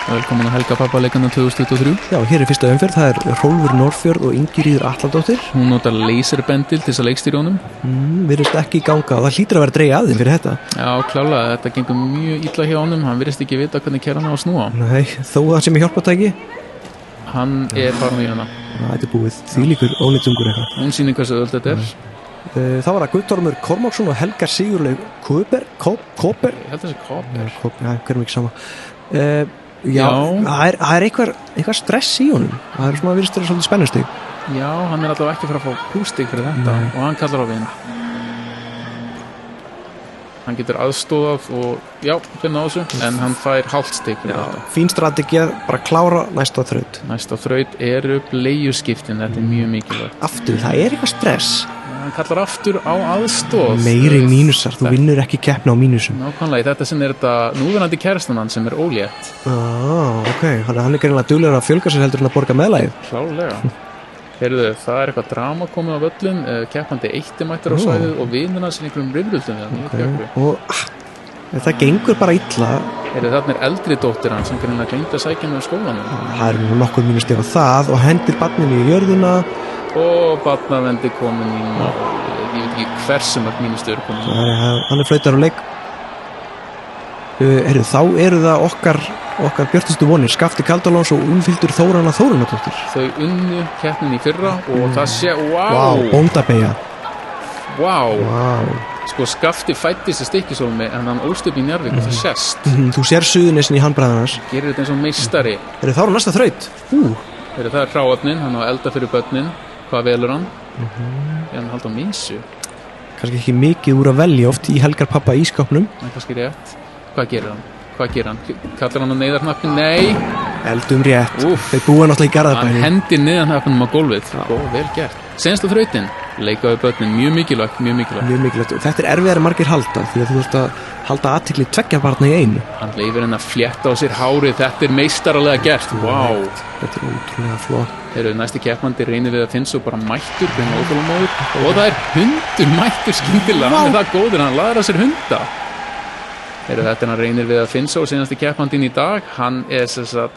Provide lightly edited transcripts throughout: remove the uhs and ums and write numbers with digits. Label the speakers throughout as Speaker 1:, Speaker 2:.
Speaker 1: Velkomin að Helga Pappa-leikana 2023.
Speaker 2: Já, hér er fyrsta umferð, það er Hrólfur Norðfjörð og Ingiríður Atladóttir.
Speaker 1: Hún notar laserbendil til þess að leikstýra honum.
Speaker 2: Virðist ekki ganga og það hlýtur að vera dregið að þeim fyrir þetta.
Speaker 1: Já, klálega, þetta gengur mjög illa hjá honum. Hann virðist ekki vita hvernig kæra hann á að snúa.
Speaker 2: Nei, þó það sem er hjálpatæki.
Speaker 1: Hann er farin í hana.
Speaker 2: Þetta er búið, því líkur ónýtungur eitthvað.
Speaker 1: Hún sýnir hversu öll þetta er.
Speaker 2: Það var að Guttormur Kormáksson og Helga Sigurlaug Kóper.
Speaker 1: Ég held þessi Kóper.
Speaker 2: Já, hverjum ekki sama. Já, það er eitthvað stress í honum. Það er svona að virðist vera svolítið spennustig.
Speaker 1: Já, hann er alltaf ekki að fara að fá pústig fyrir þetta. Og hann kallar á vinn. Hann getur aðstofað og já, finna á þessu, en hann fær hálft stig fyrir þetta.
Speaker 2: Fín strategið, bara klára næsta þraut.
Speaker 1: Næsta þraut eru bleiuskiptin, þetta er mjög mikilvægt.
Speaker 2: Aftur, það er eitthvað stress.
Speaker 1: Hann kallar aftur á aðstoð.
Speaker 2: Meiri mínusar, þú vinnur ekki keppna á mínusum.
Speaker 1: Nákvæmlega, þetta sem er þetta núverandi kærastan hann sem er ólétt.
Speaker 2: Ok, hann er greinlega duglegur að fjölga sér heldur en að borga meðlagið.
Speaker 1: Klálega. Heyrðu, það er eitthvað drama komið á völlum, keppandi eitti mættur á svæðið og vinuna sem einhverjum rifrildum
Speaker 2: og það gengur bara illa.
Speaker 1: Heyrðu, þarna er eldri dóttir hann sem greinlega gleymdi að sækja með skólanum.
Speaker 2: Það er nokkur mínustig á það og hendir barninu í jörðuna
Speaker 1: og barnavendi komin í ég veit ekki hversu mörg mínustig eru komin í.
Speaker 2: Hann er flautar á leik. Heyrðu, þá eru það okkar björtustu vonir, Skafti Kaldalóns og umfylgdur Þórana Þórunadóttir.
Speaker 1: Þau unnu keppnin í fyrra og það sé,
Speaker 2: bóndabeyja.
Speaker 1: Sko Skafti fættist í Stykkishólmi en hann ólst upp í Njarðvík og það sést.
Speaker 2: Þú sér Suðurnesin í handbræðarnas.
Speaker 1: Gerir þetta eins og meistari.
Speaker 2: Heyrðu, þá er næsta þraut.
Speaker 1: Heyrðu, það er hráefnin, hann á elda fyrir börnin. Hvað velur hann? Hann halda á mísu.
Speaker 2: Kannski ekki mikið úr að velja oft í Helgar pappa ískápnum.
Speaker 1: Það er kannski rétt. Hvað gerir hann? Kallar hann á neyðarhnappin? Nei.
Speaker 2: Eldum rétt. Þeir búa náttúrulega í Garðabæni.
Speaker 1: Hann hendir neyðarhnappinum á gólfið. Vel gert. Senstu þrautin. Leika við börnin. Mjög mikilvægt. Þetta
Speaker 2: er erfiðar margir halda því að þú ert að halda athygli tveggja barna í einu.
Speaker 1: Hann leifir henn að flétta á sér hárið. Þetta er meistaralega gert.
Speaker 2: Þetta er ótrúlega flott.
Speaker 1: Þeir eru næsti keppandi reynir við að finna svo bara mættur og það er hundur mættur skyndilega. Hann er það góður, hann laðar á sér hunda. Þetta er hann reynir við að finna og senasti keppandinn í dag, hann er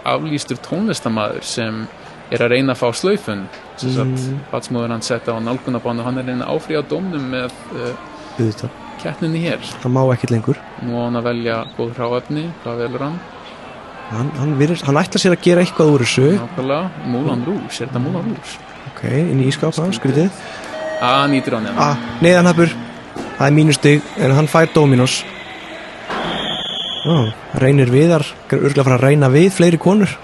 Speaker 1: aflýstur tónlistarmaður sem er að reyna að fá slaufun. Batsmóður hann setta á nálgunarbánu, hann er reyna að áfrýja dómnum með keppninni hér.
Speaker 2: Það má ekkert lengur.
Speaker 1: Nú á hann að velja góð hráefni, hvað velur hann?
Speaker 2: Hann ætlar sér að gera eitthvað úr þessu.
Speaker 1: Nákvæmlega, Moulin Rouge, er þetta Moulin Rouge?
Speaker 2: Ok, inn í ískápa, skrítið.
Speaker 1: Nýtir á nefn.
Speaker 2: Neyðarhnappur, það er mínustig, en hann fær Dominos. Reynir Viðar, örgulega fara að reyna við fleiri konur.